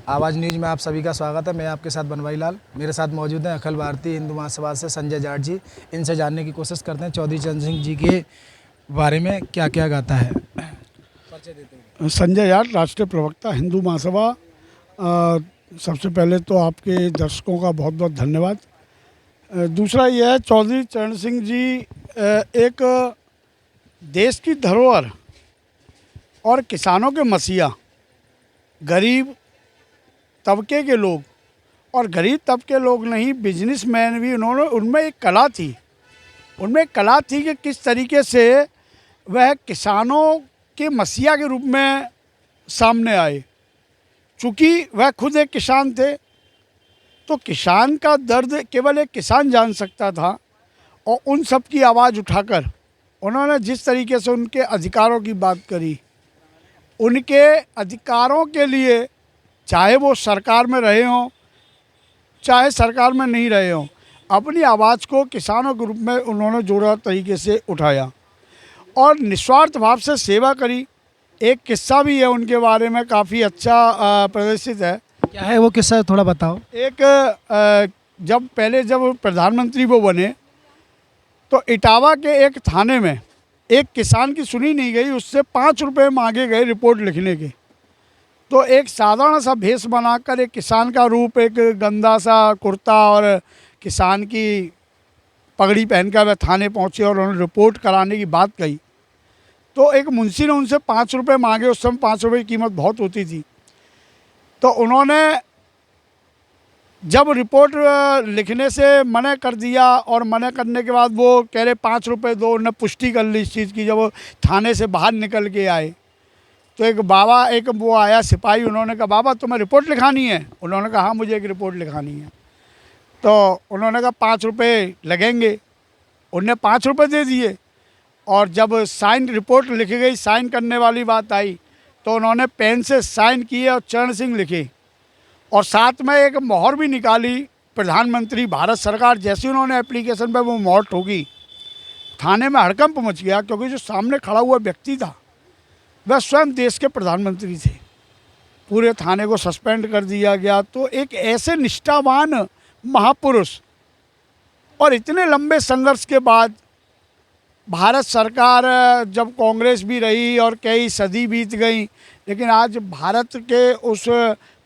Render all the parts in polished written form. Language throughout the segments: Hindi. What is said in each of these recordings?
आवाज़ न्यूज़ में आप सभी का स्वागत है। मैं आपके साथ बनवारी लाल, मेरे साथ मौजूद हैं अखिल भारतीय हिंदू महासभा से संजय जाट जी। इनसे जानने की कोशिश करते हैं चौधरी चरण सिंह जी के बारे में क्या क्या गाता है। परिचय देते हैं। संजय जाट, राष्ट्रीय प्रवक्ता, हिंदू महासभा। सबसे पहले तो आपके दर्शकों का बहुत बहुत धन्यवाद। दूसरा यह है, चौधरी चरण सिंह जी एक देश की धरोहर और किसानों के मसीहा, गरीब तबके के लोग, और गरीब तबके लोग नहीं, बिजनेसमैन भी उन्होंने, उनमें एक कला थी कि किस तरीके से वह किसानों के मसीहा के रूप में सामने आए। चूँकि वह खुद एक किसान थे, तो किसान का दर्द केवल एक किसान जान सकता था, और उन सब की आवाज़ उठाकर उन्होंने जिस तरीके से उनके अधिकारों की बात करी, उनके अधिकारों के लिए, चाहे वो सरकार में रहे हों चाहे सरकार में नहीं रहे हों, अपनी आवाज़ को किसानों के रूप में उन्होंने जोड़ा तरीके से उठाया और निस्वार्थ भाव से सेवा करी। एक किस्सा भी है उनके बारे में, काफ़ी अच्छा प्रदर्शित है। क्या है वो किस्सा, थोड़ा बताओ। जब प्रधानमंत्री वो बने, तो इटावा के एक थाने में एक किसान की सुनी नहीं गई, उससे 5 रुपये मांगे गए रिपोर्ट लिखने के। तो एक साधारण सा भेष बनाकर, एक किसान का रूप, एक गंदा सा कुर्ता और किसान की पगड़ी पहनकर वह थाने पहुँचे और उन्होंने रिपोर्ट कराने की बात कही। तो एक मुंशी ने उनसे 5 रुपये मांगे। उस समय 5 रुपये की कीमत बहुत होती थी। तो उन्होंने जब रिपोर्ट लिखने से मना कर दिया, और मना करने के बाद वो कह रहे 5 रुपये दो, उन्होंने पुष्टि कर ली इस चीज़ की। जब वो थाने से बाहर निकल के आए, तो एक वो आया सिपाही, उन्होंने कहा, बाबा तुम्हें रिपोर्ट लिखानी है? उन्होंने कहा, हाँ मुझे एक रिपोर्ट लिखानी है। तो उन्होंने कहा 5 रुपये लगेंगे। उन्होंने 5 रुपये दे दिए, और जब रिपोर्ट लिखी गई, साइन करने वाली बात आई, तो उन्होंने पेन से साइन किए और चरण सिंह लिखे, और साथ में एक मोहर भी निकाली। प्रधानमंत्री भारत सरकार, जैसे उन्होंने एप्लीकेशन पर वो मोहर ठोकी, थाने में हड़कंप मच गया, क्योंकि जो सामने खड़ा हुआ व्यक्ति था वह स्वयं देश के प्रधानमंत्री थे। पूरे थाने को सस्पेंड कर दिया गया। तो एक ऐसे निष्ठावान महापुरुष, और इतने लंबे संघर्ष के बाद भारत सरकार, जब कांग्रेस भी रही और कई सदी बीत गई, लेकिन आज भारत के उस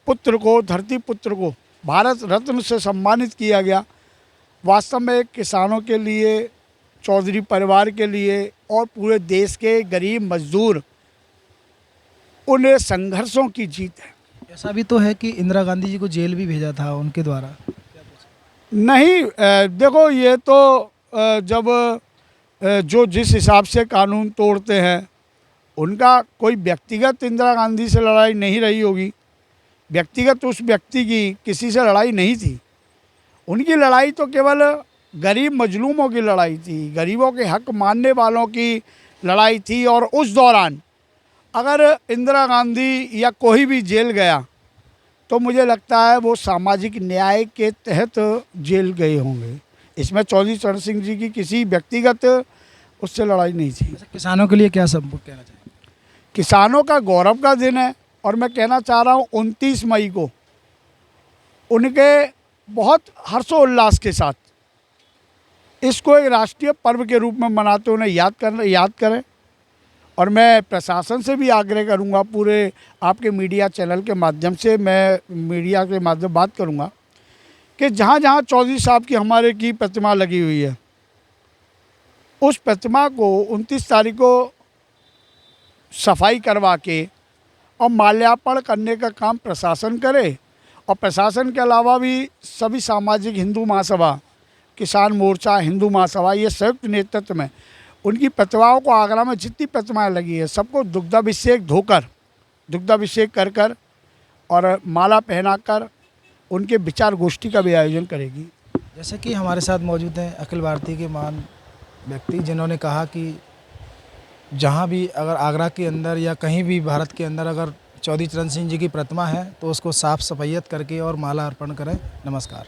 पुत्र को, धरती पुत्र को भारत रत्न से सम्मानित किया गया। वास्तव में एक किसानों के लिए, चौधरी परिवार के लिए, और पूरे देश के गरीब मजदूर, उन संघर्षों की जीत है। ऐसा भी तो है कि इंदिरा गांधी जी को जेल भी भेजा था उनके द्वारा। नहीं, देखो, ये तो जब जो जिस हिसाब से कानून तोड़ते हैं, उनका कोई व्यक्तिगत इंदिरा गांधी से लड़ाई नहीं रही होगी। व्यक्तिगत उस व्यक्ति की किसी से लड़ाई नहीं थी। उनकी लड़ाई तो केवल गरीब मजलूमों की लड़ाई थी, गरीबों के हक मानने वालों की लड़ाई थी। और उस दौरान अगर इंदिरा गांधी या कोई भी जेल गया, तो मुझे लगता है वो सामाजिक न्याय के तहत जेल गए होंगे। इसमें चौधरी चरण सिंह जी की किसी व्यक्तिगत उससे लड़ाई नहीं थी। किसानों के लिए क्या सब कहना चाहिए? किसानों का गौरव का दिन है, और मैं कहना चाह रहा हूँ 29 मई को उनके बहुत हर्षोल्लास के साथ इसको एक राष्ट्रीय पर्व के रूप में मनाते उन्हें याद करें। और मैं प्रशासन से भी आग्रह करूंगा, पूरे आपके मीडिया चैनल के माध्यम से, मैं मीडिया के माध्यम बात करूंगा कि जहाँ जहाँ चौधरी साहब की, हमारे की प्रतिमा लगी हुई है, उस प्रतिमा को 29 तारीख को सफाई करवा के और माल्यार्पण करने का काम प्रशासन करे। और प्रशासन के अलावा भी सभी सामाजिक, हिंदू महासभा, किसान मोर्चा, हिंदू महासभा, ये संयुक्त नेतृत्व में उनकी प्रतिमाओं को, आगरा में जितनी प्रतिमाएं लगी है, सबको दुग्धाभिषेक कर कर और माला पहनाकर उनके विचार गोष्ठी का भी आयोजन करेगी। जैसे कि हमारे साथ मौजूद हैं अखिल भारतीय के महान व्यक्ति, जिन्होंने कहा कि जहाँ भी अगर आगरा के अंदर या कहीं भी भारत के अंदर अगर चौधरी चरण सिंह जी की प्रतिमा है, तो उसको साफ़ सफाइयत करके और माला अर्पण करें। नमस्कार।